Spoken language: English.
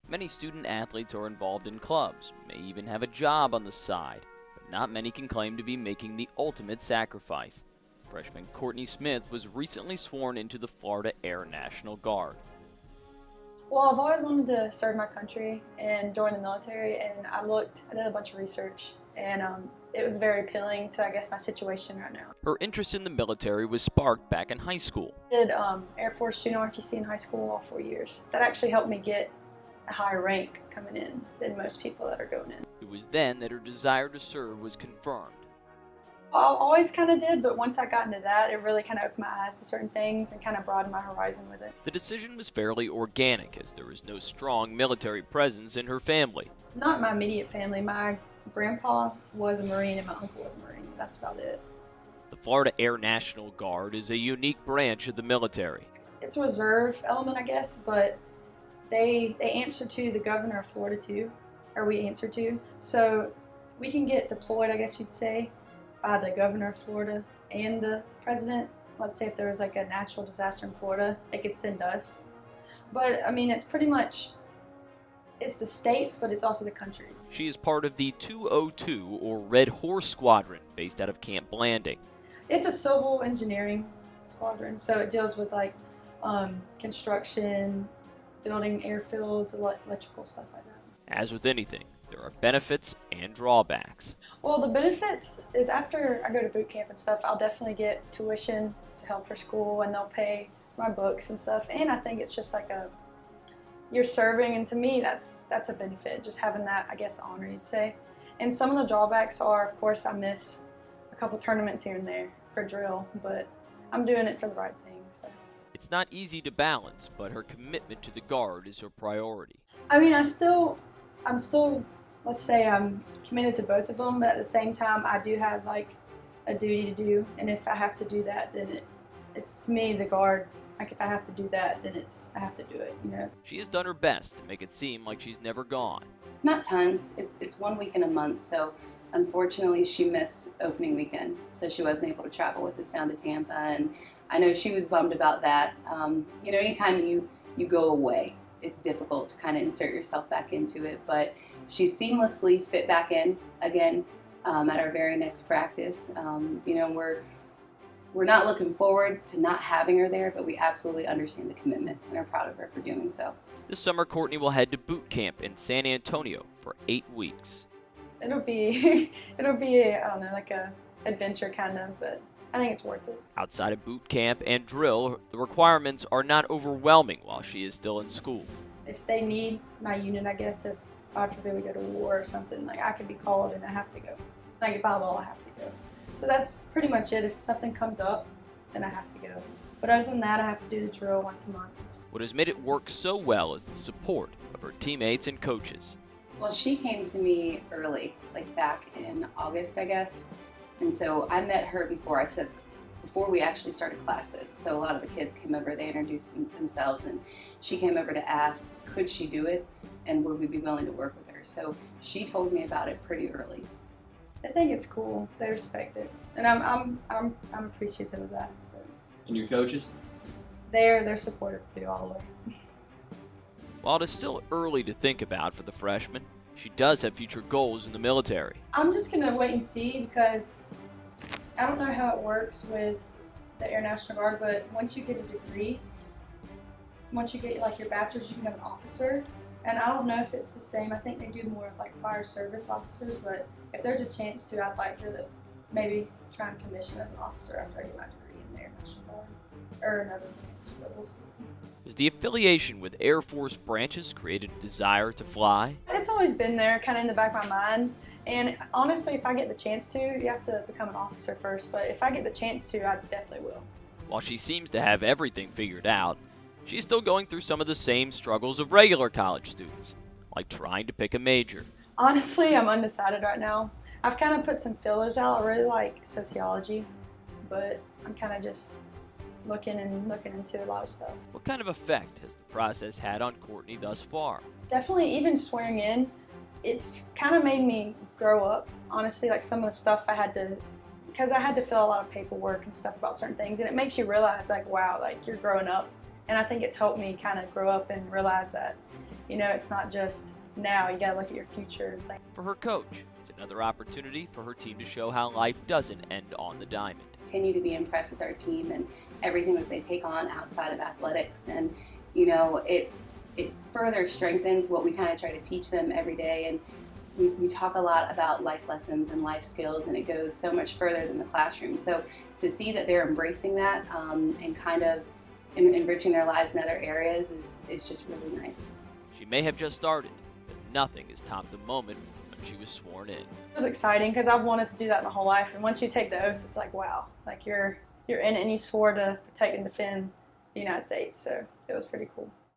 Many student athletes are involved in clubs, may even have a job on the side, but not many can claim to be making the ultimate sacrifice. Freshman Courtney Smith was recently sworn into the Florida Air National Guard. Well, I've always wanted to serve my country and join the military, and I did a bunch of research, and it was very appealing to, I guess, my situation right now. Her interest in the military was sparked back in high school. I did Air Force Junior RTC in high school all 4 years. That actually helped me get a higher rank coming in than most people that are going in. It was then that her desire to serve was confirmed. I always kind of did, but once I got into that, it really kind of opened my eyes to certain things and kind of broadened my horizon with it. The decision was fairly organic, as there was no strong military presence in her family. Not my immediate family. My grandpa was a Marine and my uncle was a Marine. That's about it. The Florida Air National Guard is a unique branch of the military. It's a reserve element, I guess, but they answer to the governor of Florida too, or we answer to. So we can get deployed, I guess you'd say, by the governor of Florida and the president. Let's say if there was like a natural disaster in Florida, they could send us. But I mean, it's pretty much, it's the states, but it's also the countries. She is part of the 202 or Red Horse Squadron based out of Camp Blanding. It's a civil engineering squadron, so it deals with like construction, building airfields, electrical stuff like that. As with anything, there are benefits and drawbacks. Well, the benefits is after I go to boot camp and stuff, I'll definitely get tuition to help for school, and they'll pay my books and stuff. And I think it's just like you're serving, and to me, that's a benefit, just having that, I guess, honor, you'd say. And some of the drawbacks are, of course, I miss a couple tournaments here and there for drill, but I'm doing it for the right thing. So. It's not easy to balance, but her commitment to the Guard is her priority. I mean, I'm still, let's say I'm committed to both of them, but at the same time, I do have like a duty to do, and if I have to do that, then it's to me, the Guard. Like if I have to do that, then I have to do it, you know. She has done her best to make it seem like she's never gone. Not tons. It's 1 week in a month, so unfortunately she missed opening weekend, so she wasn't able to travel with us down to Tampa, and I know she was bummed about that. Anytime you go away, it's difficult to kind of insert yourself back into it, but she seamlessly fit back in again at our very next practice. We're not looking forward to not having her there, but we absolutely understand the commitment and are proud of her for doing so. This summer, Courtney will head to boot camp in San Antonio for 8 weeks. It'll be I don't know, like a adventure kind of, but I think it's worth it. Outside of boot camp and drill, the requirements are not overwhelming while she is still in school. If they need my unit, I guess, if God forbid we go to war or something, like I could be called and I have to go. Like by law, I have to go. So that's pretty much it. If something comes up, then I have to go. But other than that, I have to do the drill once a month. What has made it work so well is the support of her teammates and coaches. Well, she came to me early, like back in August, I guess. And so I met her before we actually started classes. So a lot of the kids came over, they introduced themselves, and she came over to ask, could she do it, and would we be willing to work with her? So she told me about it pretty early. I think it's cool. They respect it, and I'm appreciative of that. But and your coaches? They're supportive too, all the way. While it is still early to think about for the freshman, she does have future goals in the military. I'm just gonna wait and see, because I don't know how it works with the Air National Guard, but once you get a degree, once you get like your bachelor's, you can become an officer. And I don't know if it's the same. I think they do more of like prior service officers, but if there's a chance to, I'd like to maybe try and commission as an officer after I get my degree in the Air National Guard or another branch, but we'll see. Has the affiliation with Air Force branches created a desire to fly? It's always been there, kind of in the back of my mind. And honestly, if I get the chance to, you have to become an officer first, but if I get the chance to, I definitely will. While she seems to have everything figured out, she's still going through some of the same struggles of regular college students, like trying to pick a major. Honestly, I'm undecided right now. I've kind of put some fillers out. I really like sociology, but I'm kind of just looking into a lot of stuff. What kind of effect has the process had on Courtney thus far? Definitely, even swearing in, it's kind of made me grow up. Honestly, like some of the stuff because I had to fill a lot of paperwork and stuff about certain things, and it makes you realize like, wow, like you're growing up. And I think it's helped me kind of grow up and realize that You know, it's not just now, you gotta look at your future. For her coach, it's another opportunity for her team to show how life doesn't end on the diamond. Continue to be impressed with our team and everything that they take on outside of athletics, and you know, it further strengthens what we kind of try to teach them every day. And we talk a lot about life lessons and life skills, and it goes so much further than the classroom. So to see that they're embracing that and kind of enriching their lives in other areas is just really nice. She may have just started, but nothing has topped the moment when she was sworn in. It was exciting because I've wanted to do that my whole life, and once you take the oath, it's like, wow, like you're in it, and you swore to protect and defend the United States, so it was pretty cool.